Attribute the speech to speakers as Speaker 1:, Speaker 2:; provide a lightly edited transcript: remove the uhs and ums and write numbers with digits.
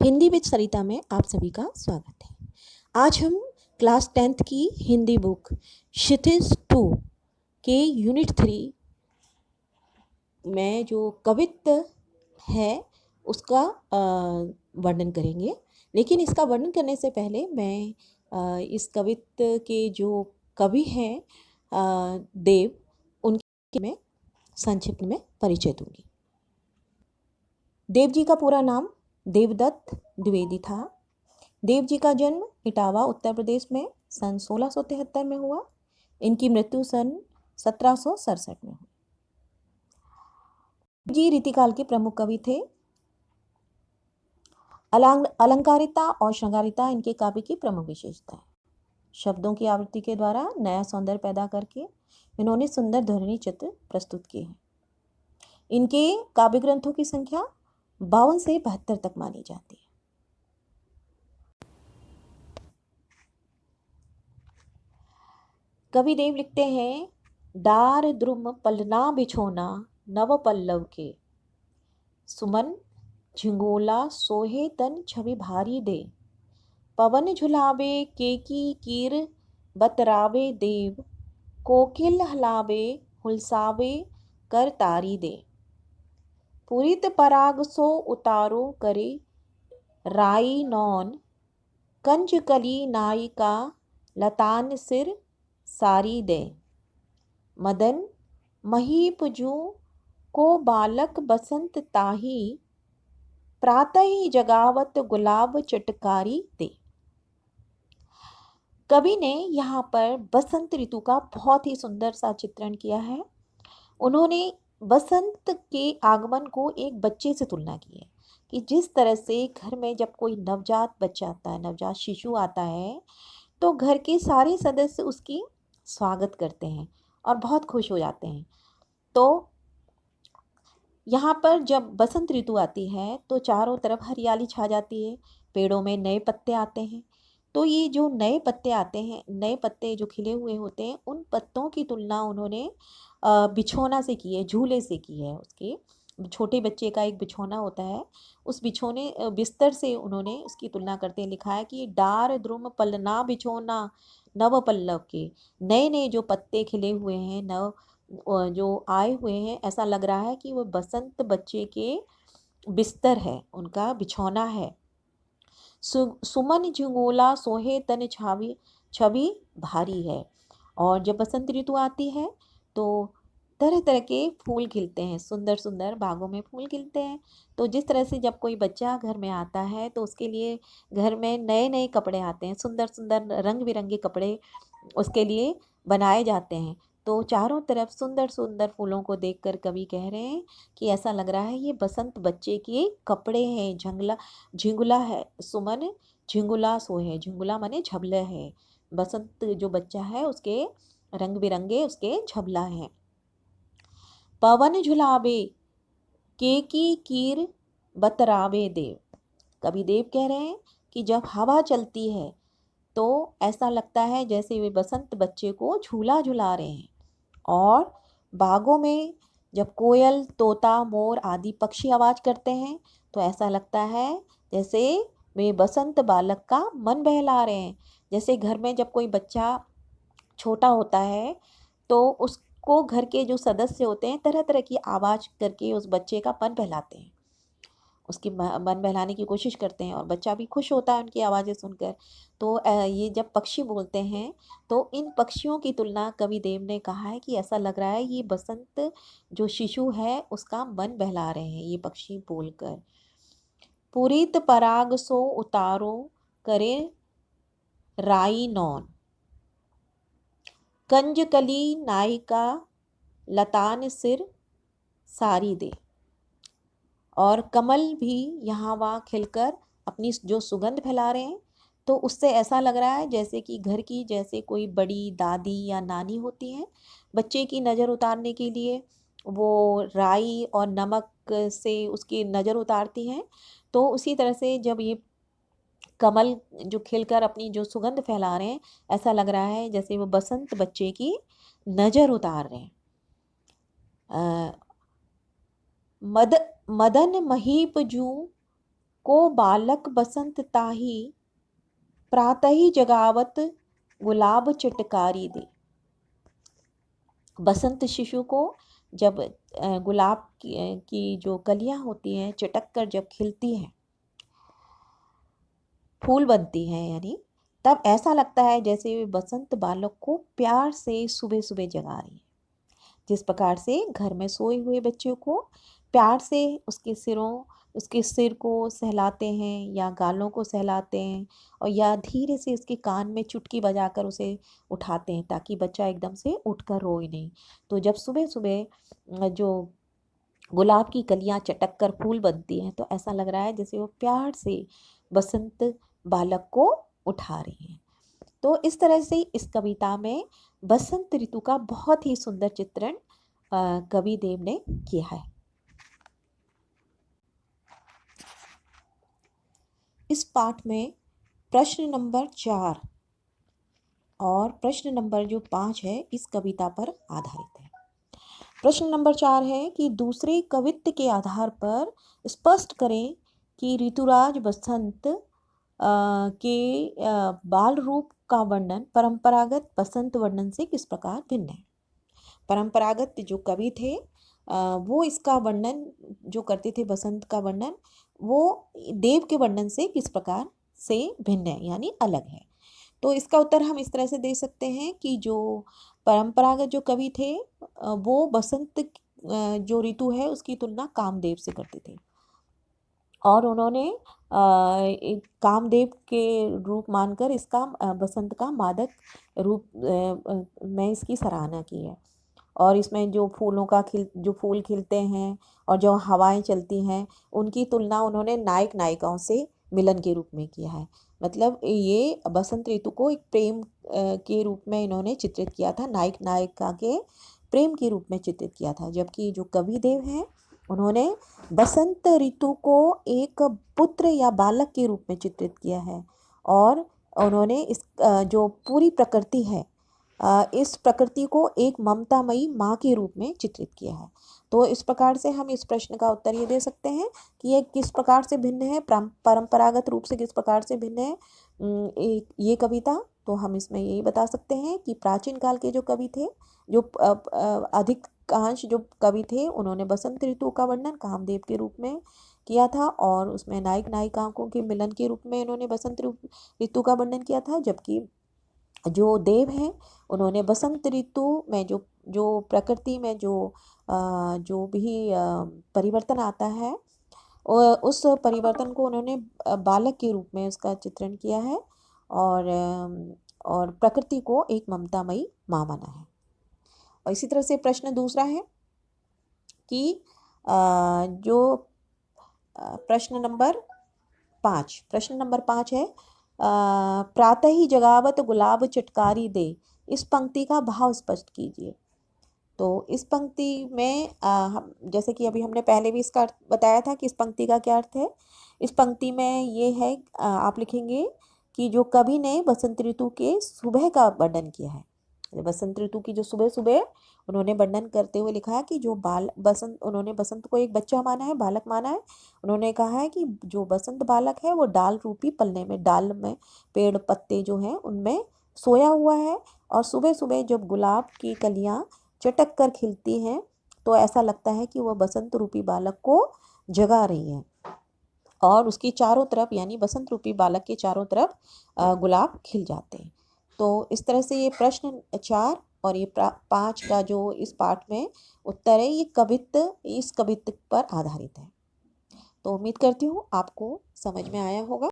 Speaker 1: Hindi with सरिता में आप सभी का स्वागत है। आज हम क्लास 10th की हिंदी बुक क्षितिज 2 के यूनिट 3 में जो कवित्व है उसका वर्णन करेंगे। लेकिन इसका वर्णन करने से पहले मैं इस कवित्व के जो कवि हैं देव, उनके मैं संक्षिप्त में परिचय दूंगी। देव जी का पूरा नाम देवदत्त द्विवेदी था। देव जी का जन्म इटावा उत्तर प्रदेश में सन 1673 में हुआ। इनकी मृत्यु सन 1767 में हुई। जी रीतिकाल के प्रमुख कवि थे। अलंकारिता और श्रृंगारिता इनके काव्य की प्रमुख विशेषता है। शब्दों की आवृत्ति के द्वारा नया सौंदर्य पैदा करके इन्होंने सुंदर ध्वनि चित्र प्रस्तुत किए हैं। इनके काव्य ग्रंथों की संख्या 52 से 72 तक मानी जाती है। कवि देव लिखते हैं, डार द्रुम पलना बिछोना नव पल्लव के, सुमन झिंगोला सोहे तन छवि भारी दे, पवन झुलावे केकी कीर बतरावे देव, कोकिल हलावे हुलसावे कर तारी दे, पुरित पराग सो उतारो करे राई नौन, कंज कली नायिका लतान सिर सारी दे, मदन महीप जू को बालक बसंत ताही, प्रातः ही जगावत गुलाब चटकारी दे। कवि ने यहाँ पर बसंत ऋतु का बहुत ही सुंदर सा चित्रण किया है। उन्होंने बसंत के आगमन को एक बच्चे से तुलना की है कि जिस तरह से घर में जब कोई नवजात बच्चा आता है, नवजात शिशु आता है, तो घर के सारे सदस्य उसकी स्वागत करते हैं और बहुत खुश हो जाते हैं। तो यहाँ पर जब बसंत ऋतु आती है तो चारों तरफ हरियाली छा जाती है, पेड़ों में नए पत्ते आते हैं। तो ये जो नए पत्ते आते हैं, नए पत्ते जो खिले हुए होते हैं, उन पत्तों की तुलना उन्होंने बिछौना से की है, झूले से की है। उसके छोटे बच्चे का एक बिछौना होता है, उस बिछौने बिस्तर से उन्होंने उसकी तुलना करते लिखा है कि डार द्रुम पलना बिछौना नव पल्लव के, नए नए जो पत्ते खिले हुए हैं, नव जो आए हुए हैं, ऐसा लग रहा है कि वो बसंत बच्चे के बिस्तर है, उनका बिछौना है। सुमन झिंगोला सोहे तन छवि भारी है। और जब बसंत ऋतु आती है तो तरह तरह के फूल खिलते हैं, सुंदर सुंदर बागों में फूल खिलते हैं। तो जिस तरह से जब कोई बच्चा घर में आता है तो उसके लिए घर में नए नए कपड़े आते हैं, सुंदर सुंदर रंग बिरंगे कपड़े उसके लिए बनाए जाते हैं। तो चारों तरफ सुंदर सुंदर फूलों को देखकर कवि कह रहे हैं कि ऐसा लग रहा है ये बसंत बच्चे के कपड़े हैं, झिंगुला है। सुमन झिंगुला सोहे, झिंगुला माने झबला है। बसंत जो बच्चा है उसके रंग बिरंगे उसके झबला हैं। पवन झुलावे केकी कीर बतरावे देव, कवि देव कह रहे हैं कि जब हवा चलती है तो ऐसा लगता है जैसे वे बसंत बच्चे को झूला झुला रहे हैं। और बागों में जब कोयल तोता मोर आदि पक्षी आवाज करते हैं तो ऐसा लगता है जैसे वे बसंत बालक का मन बहला रहे हैं। जैसे घर में जब कोई बच्चा छोटा होता है तो उसको घर के जो सदस्य होते हैं तरह तरह की आवाज़ करके उस बच्चे का मन बहलाते हैं, उसकी मन बहलाने की कोशिश करते हैं और बच्चा भी खुश होता है उनकी आवाज़ें सुनकर। तो ये जब पक्षी बोलते हैं तो इन पक्षियों की तुलना कवि देव ने कहा है कि ऐसा लग रहा है ये बसंत जो शिशु है उसका मन बहला रहे हैं ये पक्षी बोलकर। पुरीत पराग सो उतारो करे राई नौन, कंज कली नायिका लतान सिर सारी दे। और कमल भी यहाँ वहाँ खिलकर अपनी जो सुगंध फैला रहे हैं, तो उससे ऐसा लग रहा है जैसे कि घर की जैसे कोई बड़ी दादी या नानी होती हैं, बच्चे की नज़र उतारने के लिए वो राई और नमक से उसकी नज़र उतारती हैं। तो उसी तरह से जब ये कमल जो खिलकर अपनी जो सुगंध फैला रहे हैं, ऐसा लग रहा है जैसे वो बसंत बच्चे की नज़र उतार रहे हैं। मदन महीप जू को बालक बसंत ताही प्रातः ही जगावत गुलाब चटकारी दे। बसंत शिशु को जब गुलाब की जो कलियां होती हैं चटक कर जब खिलती हैं, फूल बनती हैं, यानी तब ऐसा लगता है जैसे वे बसंत बालक को प्यार से सुबह सुबह जगा रही है। जिस प्रकार से घर में सोए हुए बच्चे को प्यार से उसके सिर को सहलाते हैं या गालों को सहलाते हैं, और या धीरे से उसके कान में चुटकी बजाकर उसे उठाते हैं ताकि बच्चा एकदम से उठकर रोए नहीं। तो जब सुबह सुबह जो गुलाब की कलियां चटक कर फूल बनती हैं तो ऐसा लग रहा है जैसे वो प्यार से बसंत बालक को उठा रही हैं। तो इस तरह से इस कविता में बसंत ऋतु का बहुत ही सुंदर चित्रण कवि देव ने किया है। इस पाठ में प्रश्न नंबर 4 और प्रश्न नंबर जो 5 है इस कविता पर आधारित है। प्रश्न नंबर 4 है कि दूसरे कवित्व के आधार पर स्पष्ट करें कि ऋतुराज बसंत के बाल रूप का वर्णन परंपरागत बसंत वर्णन से किस प्रकार भिन्न है। परंपरागत जो कवि थे वो इसका वर्णन जो करते थे, बसंत का वर्णन, वो देव के वर्णन से किस प्रकार से भिन्न है, यानी अलग है। तो इसका उत्तर हम इस तरह से दे सकते हैं कि जो परंपरागत जो कवि थे वो बसंत जो ऋतु है उसकी तुलना कामदेव से करते थे, और उन्होंने एक कामदेव के रूप मानकर इसका बसंत का मादक रूप में इसकी सराहना की है। और इसमें जो फूल खिलते हैं और जो हवाएं चलती हैं उनकी तुलना उन्होंने नायक नायिकाओं से मिलन के रूप में किया है। मतलब ये बसंत ऋतु को एक प्रेम के रूप में इन्होंने चित्रित किया था, नायक नायिका के प्रेम के रूप में चित्रित किया था। जबकि जो कवि देव हैं उन्होंने बसंत ऋतु को एक पुत्र या बालक के रूप में चित्रित किया है, और उन्होंने इस जो पूरी प्रकृति है इस प्रकृति को एक ममतामयी माँ के रूप में चित्रित किया है। तो इस प्रकार से हम इस प्रश्न का उत्तर ये दे सकते हैं कि ये किस प्रकार से भिन्न है, परंपरागत रूप से किस प्रकार से भिन्न है ये कविता। तो हम इसमें यही बता सकते हैं कि प्राचीन काल के जो कवि थे, जो अधिकांश जो कवि थे, उन्होंने बसंत ऋतु का वर्णन कामदेव के रूप में किया था, और उसमें नायक नायिकाओं के मिलन के रूप में इन्होंने बसंत ऋतु का वर्णन किया था। जबकि जो देव हैं उन्होंने बसंत ऋतु में जो प्रकृति में जो भी परिवर्तन आता है उस परिवर्तन को उन्होंने बालक के रूप में उसका चित्रण किया है, और प्रकृति को एक ममतामयी माँ माना है। और इसी तरह से प्रश्न दूसरा है कि जो प्रश्न नंबर 5 है, प्रातः ही जगावत गुलाब चटकारी दे, इस पंक्ति का भाव स्पष्ट कीजिए। तो इस पंक्ति में जैसे कि अभी हमने पहले भी इसका अर्थ बताया था कि इस पंक्ति का क्या अर्थ है। इस पंक्ति में ये है, आप लिखेंगे कि जो कवि ने बसंत ऋतु के सुबह का वर्णन किया है, बसंत ऋतु की जो सुबह सुबह उन्होंने वर्णन करते हुए लिखा है कि जो उन्होंने बसंत को एक बच्चा माना है, बालक माना है। उन्होंने कहा है कि जो बसंत बालक है वो डाल रूपी पलने में, डाल में पेड़ पत्ते जो हैं उनमें सोया हुआ है, और सुबह सुबह जब गुलाब की कलियां चटक कर खिलती हैं तो ऐसा लगता है कि वह बसंत रूपी बालक को जगा रही है, और उसकी चारों तरफ, यानी बसंत रूपी बालक के चारों तरफ गुलाब खिल जाते हैं। तो इस तरह से ये प्रश्न 4 और ये 5 का जो इस पाठ में उत्तर है, ये इस कवित्व पर आधारित है। तो उम्मीद करती हूँ आपको समझ में आया होगा।